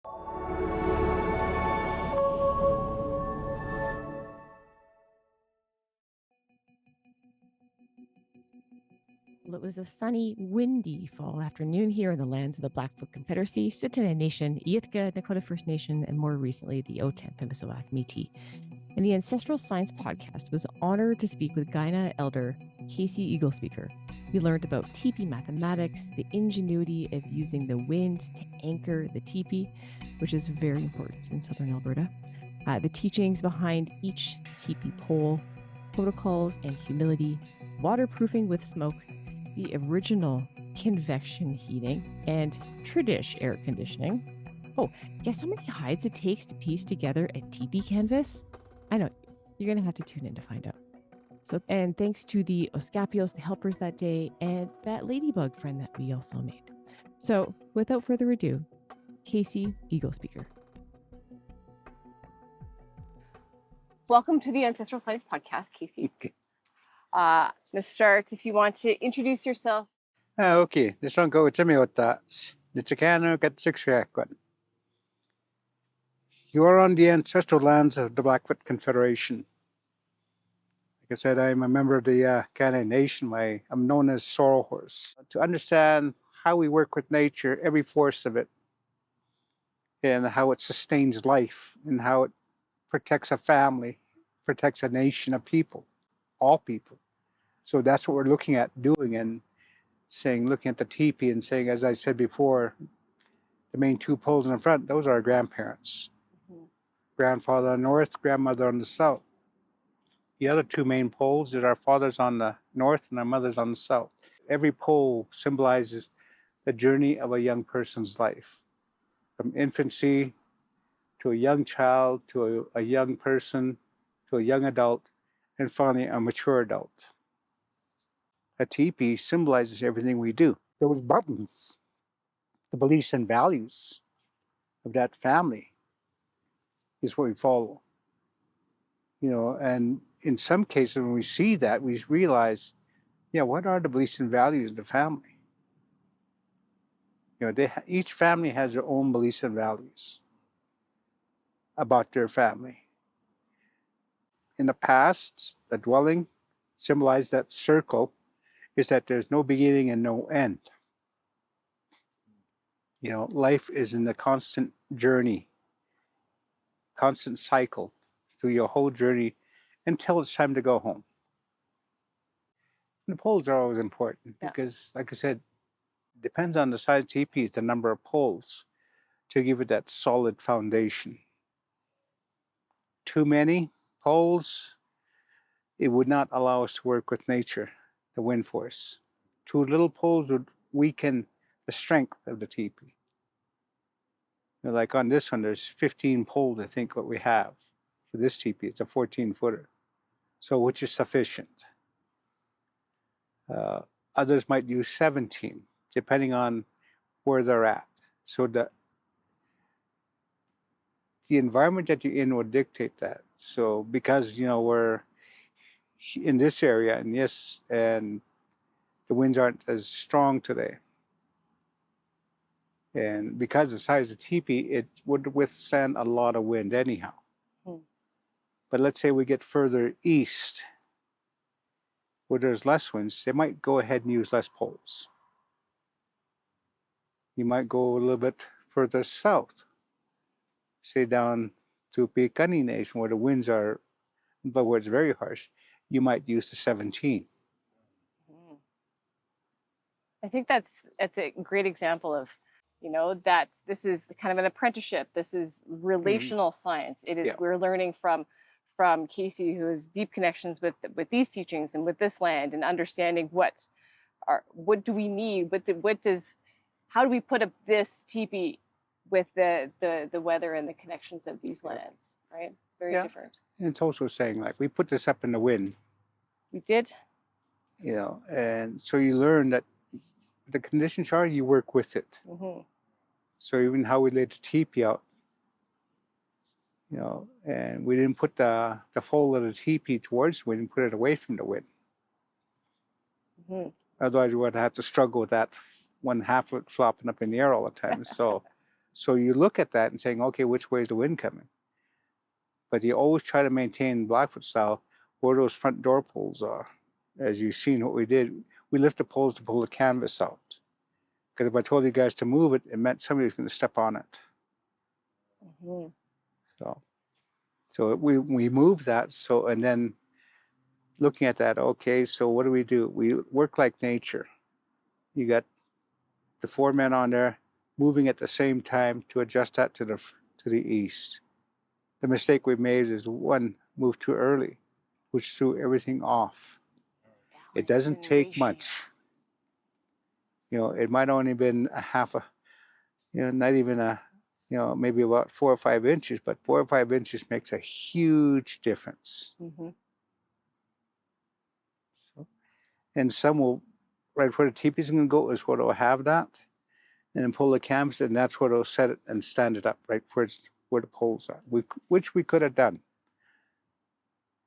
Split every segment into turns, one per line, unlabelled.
Well, it was a sunny, windy fall afternoon here in the lands of the Blackfoot Confederacy, Tsuut'ina Nation, Iitka Dakota First Nation, and more recently, the Otipemisiwak Métis. In the Ancestral Science podcast, was honored to speak with Kainai Elder, Casey Eaglespeaker. We learned about teepee mathematics, the ingenuity of using the wind to anchor the teepee, which is very important in southern Alberta, the teachings behind each teepee pole, protocols and humility, waterproofing with smoke, the original convection heating, and tradish air conditioning. Oh, guess how many hides it takes to piece together a teepee canvas? I know, you're going to have to tune in to find out. So, and thanks to the Oscapios, the helpers that day, and that ladybug friend that we also made. So, without further ado, Casey Eaglespeaker.
Welcome to the Ancestral Science Podcast, Casey.
Okay.
Let's start. If you want to introduce yourself.
Okay. This one go with Jimmy with that. Nichikano get 6 yakwan. You are on the ancestral lands of the Blackfoot Confederation. Like I said, I'm a member of the Kainai Nation. I'm known as Sorrel Horse. To understand how we work with nature, every force of it, and how it sustains life, and how it protects a family, protects a nation of people, all people. So that's what we're looking at doing, and saying, looking at the teepee and saying, as I said before, the main 2 poles in the front, those are our grandparents.
Mm-hmm.
Grandfather on the north, grandmother on the south. The other 2 main poles is our fathers on the north and our mothers on the south. Every pole symbolizes the journey of a young person's life, from infancy to a young child, to a young person, to a young adult, and finally a mature adult. A teepee symbolizes everything we do. Those buttons, the beliefs and values of that family, is what we follow. And in some cases, when we see that, we realize, what are the beliefs and values of the family? Each family has their own beliefs and values about their family. In the past, the dwelling symbolized that circle is that there's no beginning and no end. Life is in a constant journey, constant cycle through your whole journey until it's time to go home. And the poles are always important because, like I said, it depends on the size of teepees, the number of poles to give it that solid foundation. Too many poles, it would not allow us to work with nature, the wind force. Too little poles would weaken the strength of the teepee. Like on this one, there's 15 poles, I think, what we have for this teepee. It's a 14-footer, so which is sufficient. Others might use 17, depending on where they're at. So the environment that you're in will dictate that. So because we're in this area, and the winds aren't as strong today, and because of the size of the teepee, it would withstand a lot of wind anyhow. But let's say we get further east, where there's less winds, they might go ahead and use less poles. You might go a little bit further south, say down to Kainai Nation, where the winds are, but where it's very harsh, you might use the 17.
I think that's a great example of, that this is kind of an apprenticeship. This is relational science. It is we're learning from Casey, who has deep connections with these teachings and with this land, and understanding what do we need, how do we put up this teepee with the weather and the connections of these lands, right? Very different.
And it's also saying, like, we put this up in the wind.
We did.
And so you learn that the conditions are, you work with it.
Mm-hmm.
So even how we laid the teepee out, and we didn't put the fold of the teepee towards the wind and put it away from the wind. Otherwise, we would have to struggle with that one half of it flopping up in the air all the time. So So you look at that and saying, okay, which way is the wind coming? But you always try to maintain Blackfoot style where those front door poles are. As you've seen what we did, we lift the poles to pull the canvas out. Because if I told you guys to move it, it meant somebody was going to step on it.
Mm-hmm.
So we move that. So, and then looking at that, okay, so what do? We work like nature. You got the 4 men on there moving at the same time to adjust that to the east. The mistake we made is one moved too early, which threw everything off. It doesn't take much. You know, it might only been a half a, you know, not even a, you know, maybe about 4 or 5 inches, but 4 or 5 inches makes a huge difference.
Mm-hmm.
So, and some will, right where the teepee's going to go is where they'll have that, and then pull the canvas, and that's where they'll set it and stand it up, right where the poles are, which we could have done.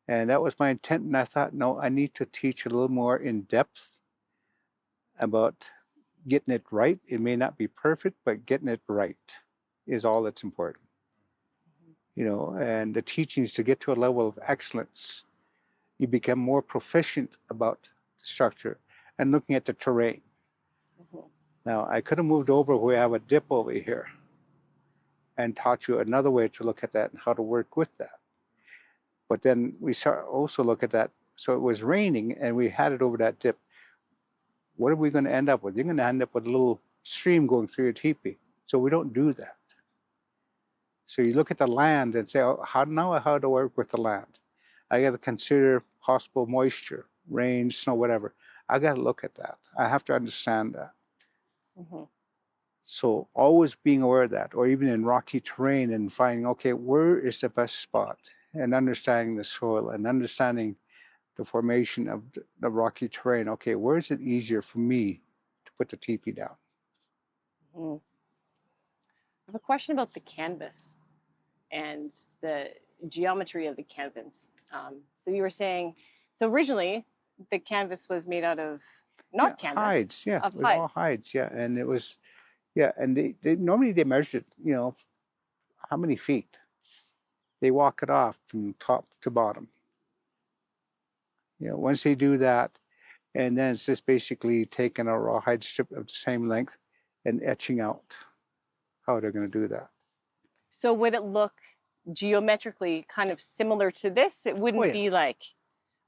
And that was my intent, and I thought, no, I need to teach a little more in depth about getting it right. It may not be perfect, but getting it right is all that's important. You know, and the teachings to get to a level of excellence, you become more proficient about the structure and looking at the terrain.
Mm-hmm.
Now, I could have moved over where we have a dip over here and taught you another way to look at that and how to work with that. But then we also look at that. So it was raining and we had it over that dip. What are we going to end up with? You're going to end up with a little stream going through your teepee. So we don't do that. So you look at the land and say, oh, how to work with the land? I got to consider possible moisture, rain, snow, whatever. I got to look at that. I have to understand that.
Mm-hmm.
So always being aware of that, or even in rocky terrain and finding, okay, where is the best spot? And understanding the soil and understanding the formation of the rocky terrain. Okay, where is it easier for me to put the teepee down?
Mm-hmm. I have a question about the canvas and the geometry of the canvas. So you were saying, so originally the canvas was made out of not canvas,
hides, yeah,
of
it was
hides.
all hides, yeah, and it was, yeah, and they normally they measured it, you know, how many feet. They walk it off from top to bottom. You know, once they do that, and then it's just basically taking a rawhide strip of the same length and etching out how they're going to do that.
So would it look geometrically kind of similar to this? It wouldn't be like,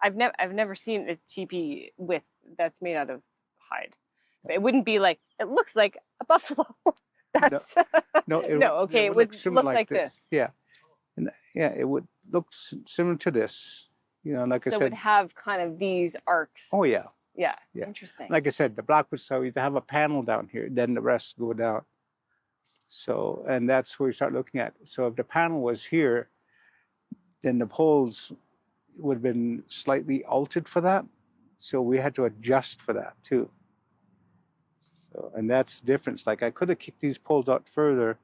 I've never seen a teepee that's made out of hide. It wouldn't be like, it looks like a buffalo. That's
no,
okay. It would look like this.
Yeah, and yeah, it would look similar to this. You know, like I said,
so it would have kind of these arcs.
Oh yeah.
Yeah.
Yeah.
Interesting.
Like I said, the Blackfoot style, you have a panel down here, then the rest go down. So, and that's where you start looking at. So if the panel was here, then the poles would have been slightly altered for that. So we had to adjust for that too. So, and that's the difference. Like I could have kicked these poles out further,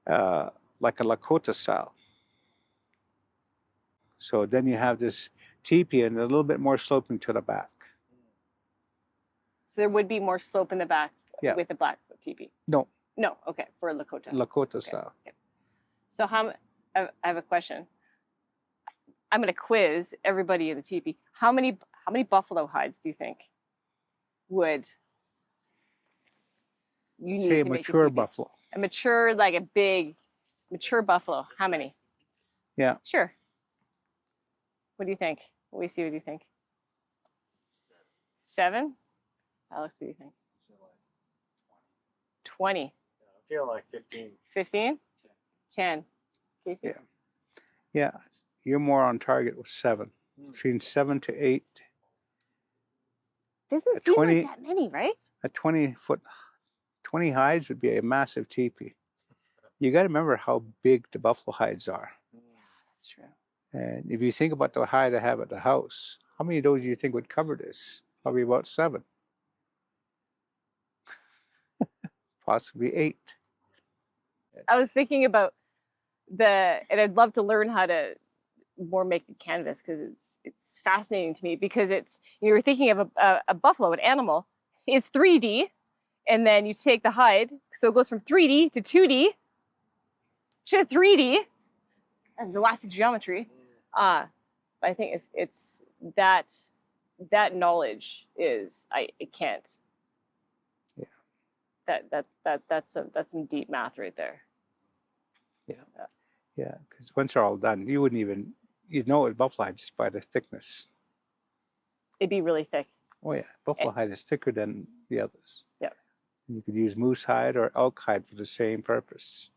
like a Lakota style. So then you have this teepee and a little bit more sloping to the back.
So there would be more slope in the back with the Blackfoot teepee?
No.
No, okay, for Lakota.
Lakota style.
Okay. So I have a question. I'm going to quiz everybody in the teepee. How many buffalo hides do you think would you need to make a
mature
teepee?
buffalo.
A mature, like a big, mature buffalo. How many?
Yeah.
Sure. What do you think? What do you think? 7? Alex, what do you think? 20.
I feel like 15.
15? 10. Casey?
Yeah. Yeah. You're more on target with 7. Between 7 to 8.
Doesn't seem like that many, right?
A 20 hides would be a massive teepee. You got to remember how big the buffalo hides are.
Yeah, that's true.
And if you think about the hide I have at the house, how many of those do you think would cover this? Probably about 7. Possibly 8.
I was thinking about and I'd love to learn how to more make a canvas because it's fascinating to me because you're thinking of a buffalo, an animal, is 3D, And then you take the hide, so it goes from 3D to 2D to 3D. That's elastic geometry. But I think it's that knowledge is I can't. Yeah. That's some deep math right there.
Yeah. Because once they're all done, you'd know it's buffalo hide just by the thickness.
It'd be really thick.
Oh yeah, buffalo hide is thicker than the others.
Yeah.
You could use moose hide or elk hide for the same purpose.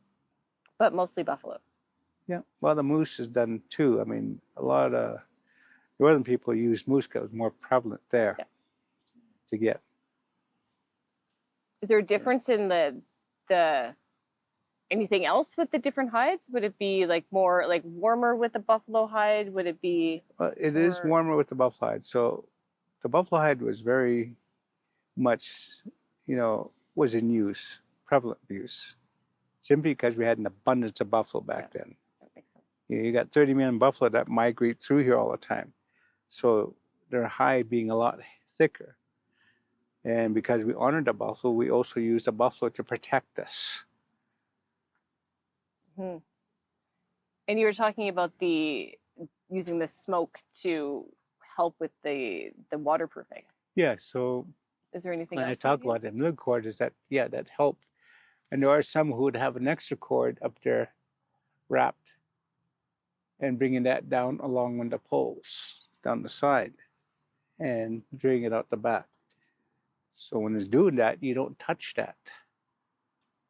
But mostly buffalo.
Yeah. Well, the moose is done too. I mean, a lot of northern people use moose because it's more prevalent there to get.
Is there a difference in the anything else with the different hides? Would it be like more like warmer with the buffalo hide? Would it be?
Well, it is warmer with the buffalo hide. So the buffalo hide was very much, was in use, prevalent use, simply because we had an abundance of buffalo back then.
That makes sense.
You got 30 million buffalo that migrate through here all the time. So their hide being a lot thicker. And because we honored the buffalo, we also used the buffalo to protect us.
Hmm. And you were talking about using the smoke to help with the waterproofing.
Yeah, so
is there anything
when
else?
I talk about the umbilical cord is that, that helped. And there are some who would have an extra cord up there wrapped and bringing that down along with the poles down the side and dragging it out the back. So when it's doing that, you don't touch that.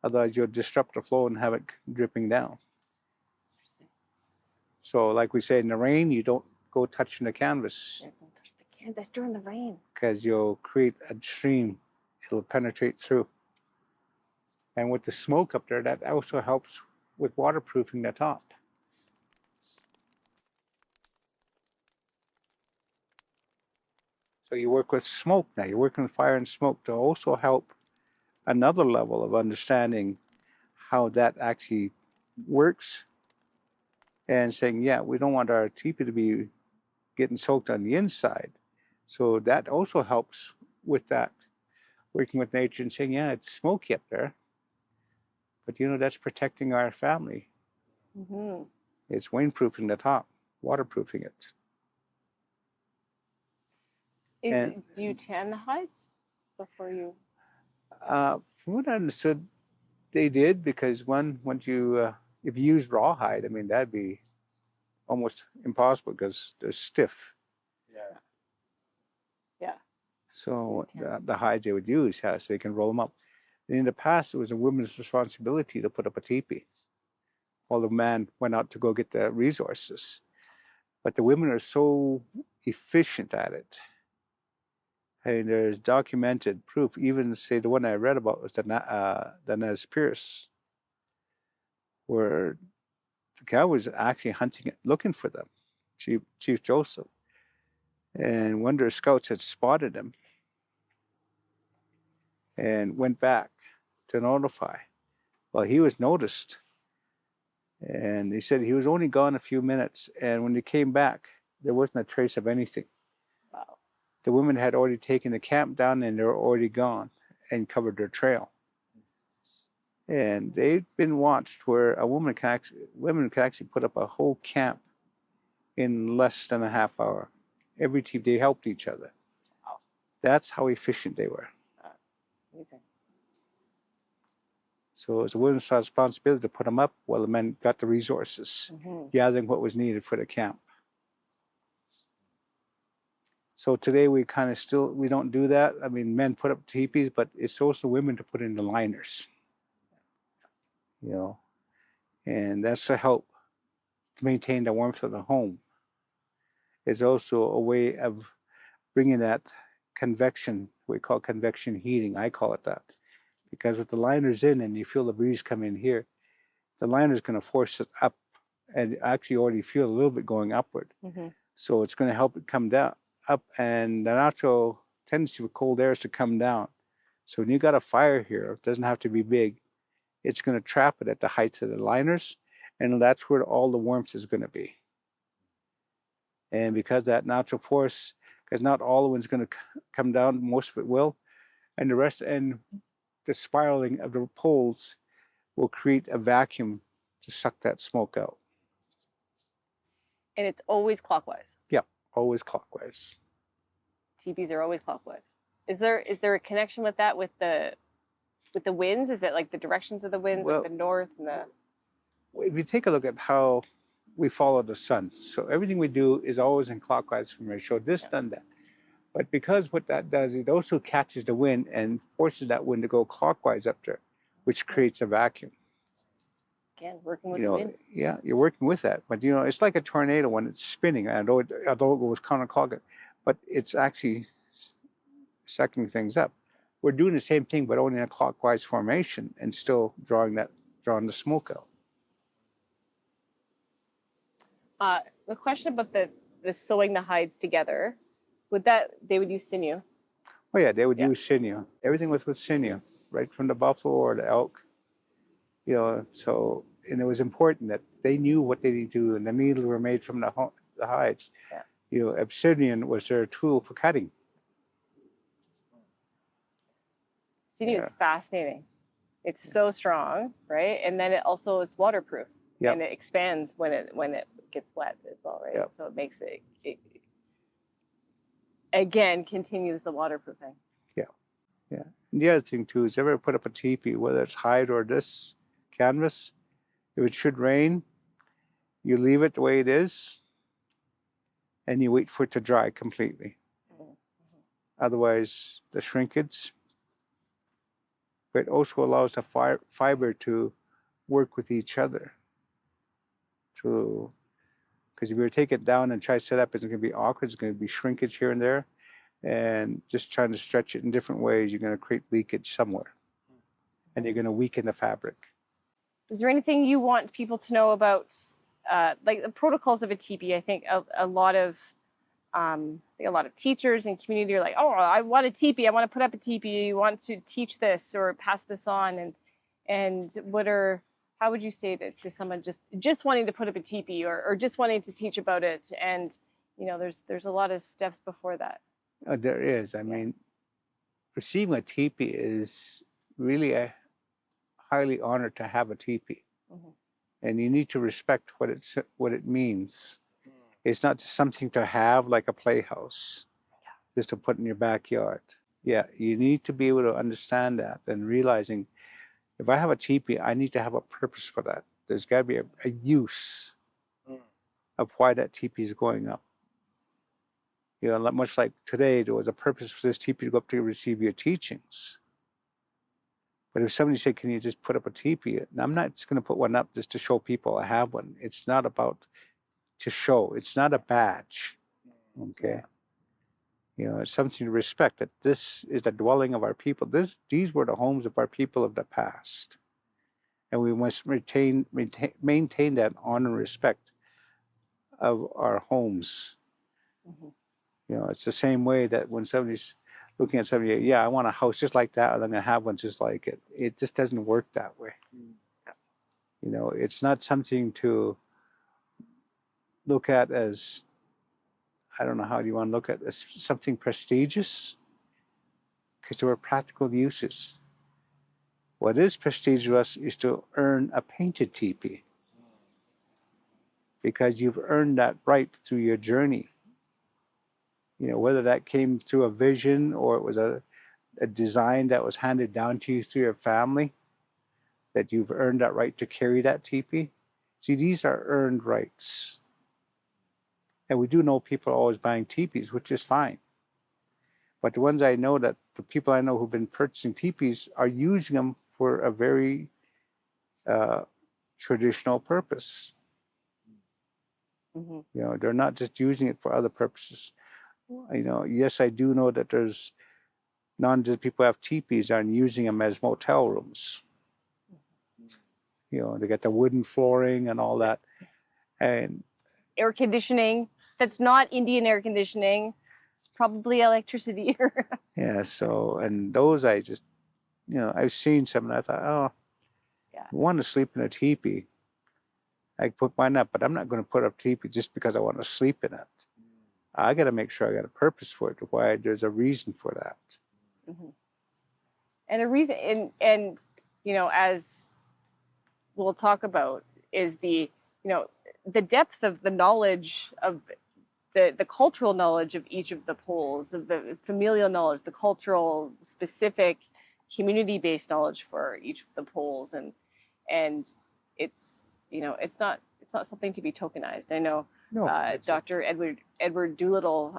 Otherwise, you'll disrupt the flow and have it dripping down. So like we say in the rain, you don't go touching the canvas.
Don't touch the canvas during the rain.
Because you'll create a stream. It'll penetrate through. And with the smoke up there, that also helps with waterproofing the top. So you work with smoke now. You're working with fire and smoke to also help another level of understanding how that actually works and saying, we don't want our teepee to be getting soaked on the inside. So that also helps with that, working with nature and saying, it's smoky up there, but that's protecting our family.
Mm-hmm.
It's windproofing the top, waterproofing it.
Do you tan the hides before you?
From what I understood, they did, because once you, if you use rawhide, I mean, that'd be almost impossible because they're stiff.
Yeah.
So the hides they would use, so they can roll them up. And in the past, it was a woman's responsibility to put up a teepee, while the man went out to go get the resources. But the women are so efficient at it. And there's documented proof. Even say the one I read about was the Nez Perce, where the guy was actually hunting it, looking for them, Chief Joseph. And one of their scouts had spotted him and went back to notify. Well, he was noticed. And he said he was only gone a few minutes. And when he came back, there wasn't a trace of anything.
Wow.
The women had already taken the camp down and they were already gone and covered their trail. And they've been watched where women can actually put up a whole camp in less than a half hour. Every team, they helped each other.
Wow.
That's how efficient they were.
Amazing.
So it was a woman's responsibility to put them up while the men got the resources, gathering what was needed for the camp. So today we kind of we don't do that. I mean, men put up teepees, but it's also women to put in the liners. And that's to help to maintain the warmth of the home. It's also a way of bringing that convection, we call convection heating. I call it that. Because with the liners in and you feel the breeze come in here, the liner is going to force it up, and actually already feel a little bit going upward. So it's going to help it come down, up, and the natural tendency for cold air is to come down. So when you got a fire here, it doesn't have to be big. It's going to trap it at the heights of the liners, and that's where all the warmth is going to be. And because that natural force, because not all of it's going to come down, most of it will, and the rest, and the spiraling of the poles will create a vacuum to suck that smoke out.
And it's always clockwise.
Yeah, always clockwise.
Teepees are always clockwise. Is there a connection with that with the winds? Is it like the directions of the winds,
Well,
like the north and the?
If you take a look at how we follow the sun, so everything we do is always in clockwise formation. So this done that. But because what that does, it also catches the wind and forces that wind to go clockwise up there, which creates a vacuum.
Again, working with the wind.
Yeah, you're working with that. But it's like a tornado when it's spinning, although it goes counterclockwise, but it's actually sucking things up. We're doing the same thing, but only in a clockwise formation and still drawing the smoke out.
The question about the sewing the hides together, they would use sinew?
Oh yeah, they would use sinew. Everything was with sinew, right from the buffalo or the elk. And it was important that they knew what they needed to do, and the needles were made from the hides. Yeah. Obsidian was their tool for cutting.
Sinew is fascinating. It's so strong, right? And then it's waterproof. Yep. And it expands when it gets wet as well, right? Yep. So it makes it again continues the waterproofing. Yeah.
And the other thing too is, ever put up a teepee, whether it's hide or this canvas, if it should rain, you leave it the way it is, and you wait for it to dry completely. Mm-hmm. Otherwise, the shrinkage. But it also allows the fiber to work with each other. Because if you take it down and try to set up, it's going to be awkward. It's going to be shrinkage here and there. And just trying to stretch it in different ways, you're going to create leakage somewhere. And you're going to weaken the fabric.
Is there anything you want people to know about, like the protocols of a teepee? I think a lot of teachers and community are like, oh, I want a teepee. I want to put up a teepee. I want to teach this or pass this on. And how would you say that to someone just wanting to put up a teepee or just wanting to teach about it? And there's a lot of steps before that.
There is. I mean, receiving a teepee is really a highly honored to have a teepee. Mm-hmm. And you need to respect what it means. It's not just something to have like a playhouse, just to put in your backyard. Yeah, you need to be able to understand that and realizing, if I have a teepee, I need to have a purpose for that. There's got to be a use of why that teepee is going up. Much like today, there was a purpose for this teepee to go up to receive your teachings. But if somebody said, can you just put up a teepee? I'm not just going to put one up just to show people I have one. It's not about to show. It's not a badge. Okay? It's something to respect, that this is the dwelling of our people. These were the homes of our people of the past. And we must maintain that honor and respect of our homes. Mm-hmm. It's the same way that when somebody's looking at somebody, yeah, I want a house just like that, and I'm going to have one just like it. It just doesn't work that way. Mm-hmm. It's not something to look at as, I don't know how you want to look at it, as something prestigious, because there are practical uses. What is prestigious is to earn a painted teepee, because you've earned that right through your journey. Whether that came through a vision or it was a design that was handed down to you through your family, that you've earned that right to carry that teepee. See, these are earned rights. And we do know people are always buying teepees, which is fine. But the people I know who've been purchasing teepees are using them for a very traditional purpose. Mm-hmm. They're not just using it for other purposes. Yes, I do know that there's non-Indigenous people who have teepees and using them as motel rooms. They got the wooden flooring and all that. And
air conditioning. That's not Indian air conditioning. It's probably electricity.
Yeah, and those I just, I've seen some and I thought, oh, I want to sleep in a teepee. I put mine up, but I'm not going to put up teepee just because I want to sleep in it. I got to make sure I got a purpose for it, why there's a reason for that. Mm-hmm.
And a reason, and you know, as we'll talk about, is the, you know, the depth of the knowledge of the cultural knowledge of each of the poles, of the familial knowledge, the cultural specific community-based knowledge for each of the poles, and it's, you know, it's not something to be tokenized. I know Dr. Edward Doolittle,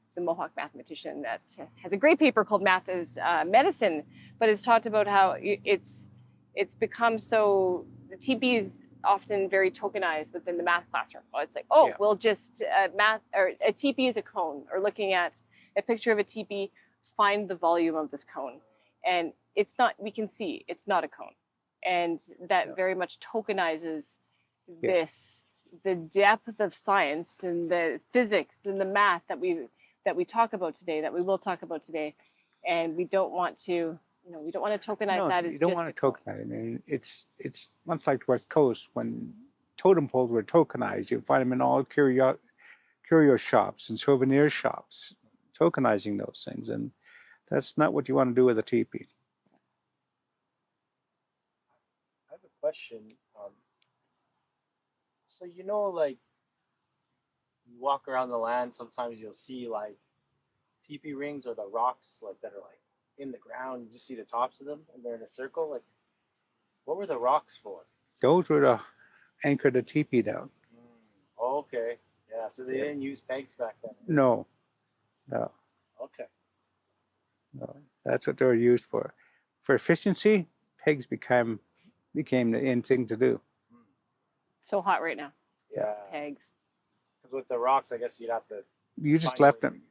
is a Mohawk mathematician that has a great paper called Math is Medicine, but has talked about how it's become so, the teepee is often very tokenized within the math classroom. It's like, oh, we'll just math, or a teepee is a cone, or looking at a picture of a teepee, find the volume of this cone. And it's not, we can see it's not a cone. And that very much tokenizes this, the depth of science and the physics and the math that we talk about today, that we will talk about today. And we don't want to, you know, we don't want to tokenize that as
you don't
just
want to tokenize. I mean, it's much like the West Coast when totem poles were tokenized. You find them in all curio shops and souvenir shops, tokenizing those things, and that's not what you want to do with a teepee.
I have a question. So you know, like you walk around the land, sometimes you'll see like teepee rings or the rocks like that are like in the ground. You just see the tops of them, and they're in a circle. Like, what were the rocks for?
Those were to anchor the teepee down.
Okay. Yeah. So they didn't use pegs back then.
No.
Okay.
No, that's what they were used for. For efficiency, pegs became the in thing to do.
so hot right now.
Yeah.
Pegs.
Because with the rocks, I guess you'd have to.
You just left them.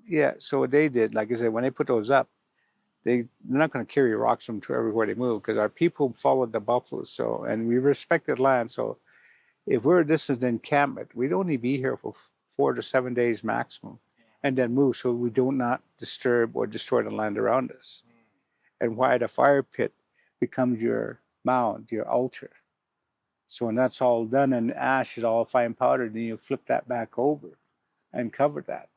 Yeah. So what they did, like I said, when they put those up, they're not going to carry rocks from to everywhere they move, because our people followed the buffaloes. So, and we respected land. So if this is the encampment, we'd only be here for 4 to 7 days maximum, and then move, so we do not disturb or destroy the land around us. And why the fire pit becomes your mound, your altar. So when that's all done and ash is all fine powdered, then you flip that back over and cover that.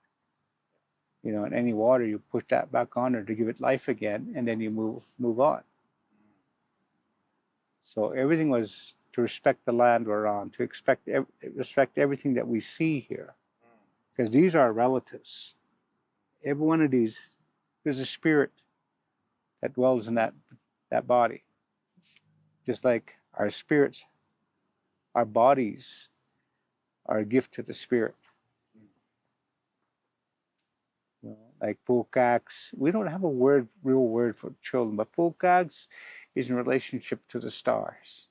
You know, in any water, you push that back on there to give it life again, and then you move on. So everything was to respect the land we're on, to respect everything that we see here, because these are relatives. Every one of these, there's a spirit that dwells in that body. Just like our spirits, our bodies are a gift to the spirit. You know, like Pukaks, we don't have a real word for children, but Pukaks is in relationship to the stars.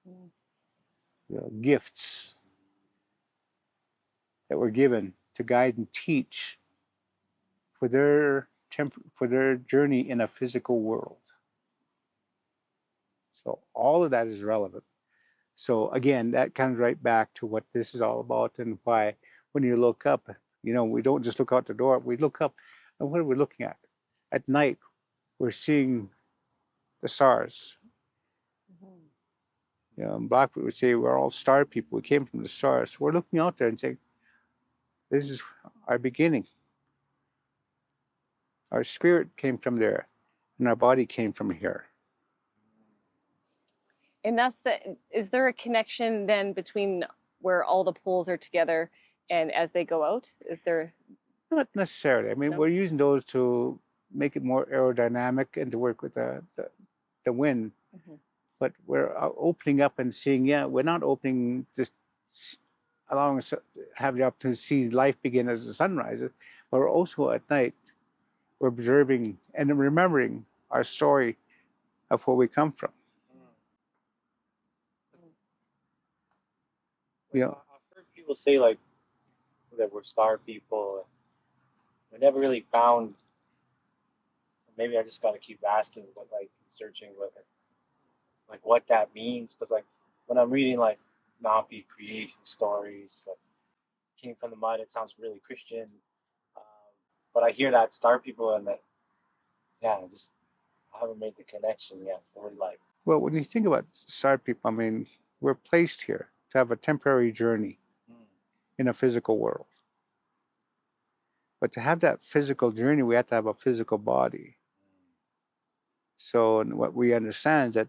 You know, gifts that were given to guide and teach for their journey in a physical world. So all of that is relevant. So again, that comes right back to what this is all about, and why when you look up, you know, we don't just look out the door, we look up, and what are we looking at? At night, we're seeing the stars. You know, in Blackfoot would say we're all star people, we came from the stars. So we're looking out there and saying, this is our beginning. Our spirit came from there, and our body came from here.
And is there a connection then between where all the poles are together and as they go out? Is there?
Not necessarily. I mean, we're using those to make it more aerodynamic and to work with the wind. But we're opening up and seeing, we're not opening, just allowing us to have the opportunity to see life begin as the sun rises, but we're also at night, we're observing and remembering our story of where we come from. You know,
I've heard people say like that we're star people. We never really found. Maybe I just got to keep asking, but like searching what that means, because like when I'm reading like Napi creation stories, like came from the mud, it sounds really Christian. But I hear that star people, and that I haven't made the connection yet for like.
Well, when you think about star people, I mean, we're placed here to have a temporary journey in a physical world. But to have that physical journey, we have to have a physical body. So what we understand is that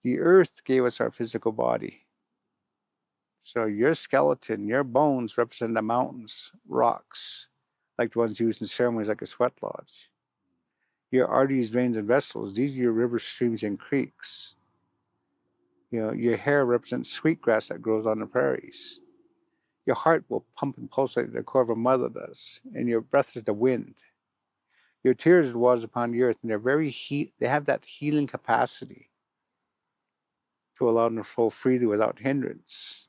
the earth gave us our physical body. So your skeleton, your bones represent the mountains, rocks, like the ones used in ceremonies like a sweat lodge. Your arteries, veins, and vessels, these are your rivers, streams, and creeks. Your hair represents sweetgrass that grows on the prairies. Your heart will pump and pulsate at the core of a mother does, and your breath is the wind. Your tears are the waters upon the earth, and they have that healing capacity to allow them to flow freely without hindrance.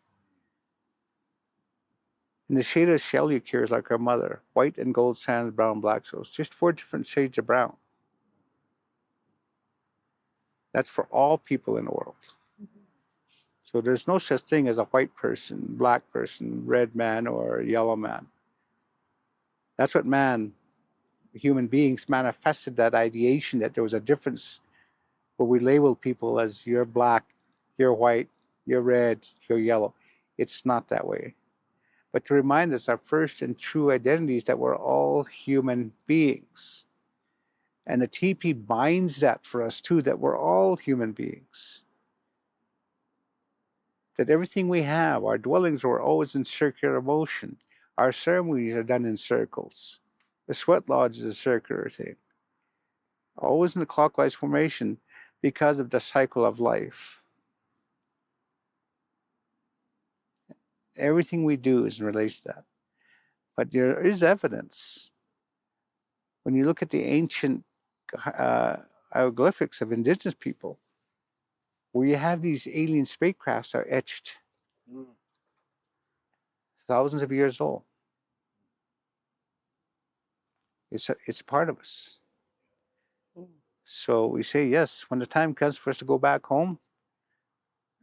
And the shade of shell you carry is like our mother, white and gold sands, brown, black. So it's just 4 different shades of brown. That's for all people in the world. So there's no such thing as a white person, black person, red man, or a yellow man. That's what human beings manifested, that ideation that there was a difference where we label people as you're black, you're white, you're red, you're yellow. It's not that way. But to remind us our first and true identity is that we're all human beings. And the teepee binds that for us too, that we're all human beings. That everything we have, our dwellings are always in circular motion. Our ceremonies are done in circles. The sweat lodge is a circular thing. Always in the clockwise formation because of the cycle of life. Everything we do is in relation to that. But there is evidence. When you look at the ancient hieroglyphics of indigenous people, where you have these alien spacecrafts are etched thousands of years old. It's a part of us. So we say, yes, when the time comes for us to go back home,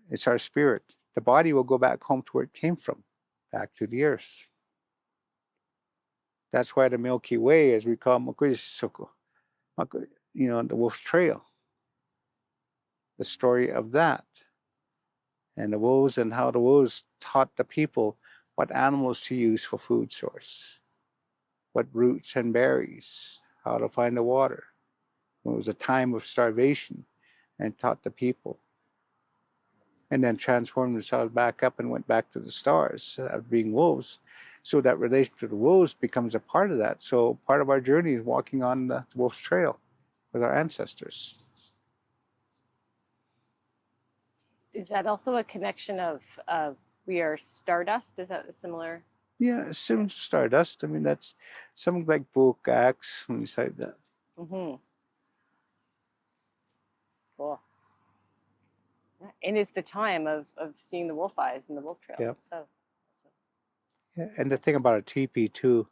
it's our spirit. The body will go back home to where it came from, back to the earth. That's why the Milky Way, as we call Makuisoko, the Wolf's Trail, the story of that. And the wolves and how the wolves taught the people what animals to use for food source, what roots and berries, how to find the water. When it was a time of starvation, and taught the people. And then transformed themselves back up and went back to the stars of being wolves. So that relation to the wolves becomes a part of that. So part of our journey is walking on the wolf's trail with our ancestors.
Is that also a connection of we are stardust? Is that similar?
Yeah, similar to stardust. I mean, that's something like book acts when you say that.
Mm-hmm. Cool. And it's the time of seeing the wolf eyes and the wolf trail.
Yep.
So.
Yeah, and the thing about a teepee too,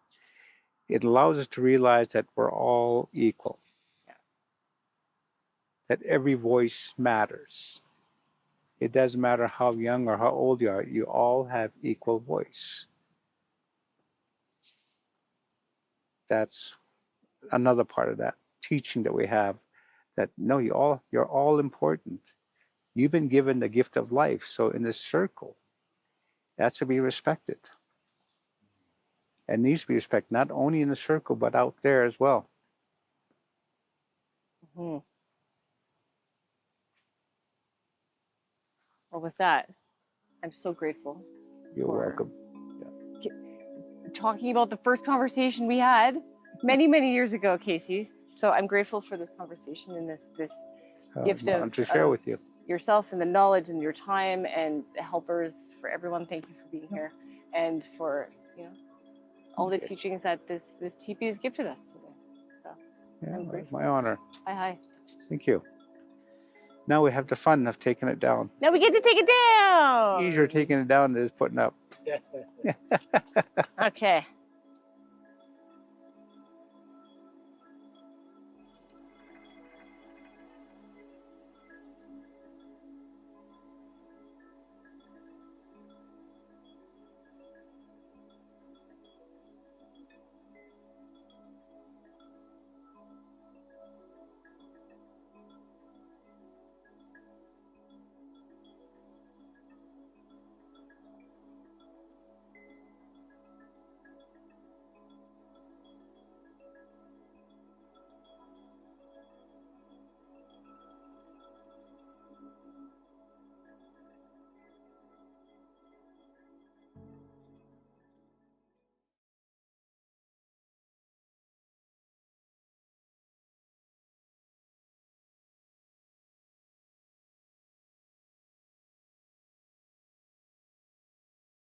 it allows us to realize that we're all equal.
Yeah.
That every voice matters. It doesn't matter how young or how old you are, you all have equal voice. That's another part of that teaching that we have, that no, you're all important. You've been given the gift of life. So in this circle, that's to be respected. And needs to be respected, not only in the circle, but out there as well.
Mm-hmm. Well, with that, I'm so grateful.
You're welcome.
Talking about the first conversation we had many, many years ago, Casey. So I'm grateful for this conversation and this gift
to share with you.
Yourself and the knowledge and your time and the helpers, for everyone. Thank you for being here and for all the teachings that this teepee has gifted us today. So I'm grateful.
My honor.
Hi.
Thank you. Now we have the fun of taking it down.
Now we get to take it down.
Easier taking it down than it is putting up.
Okay.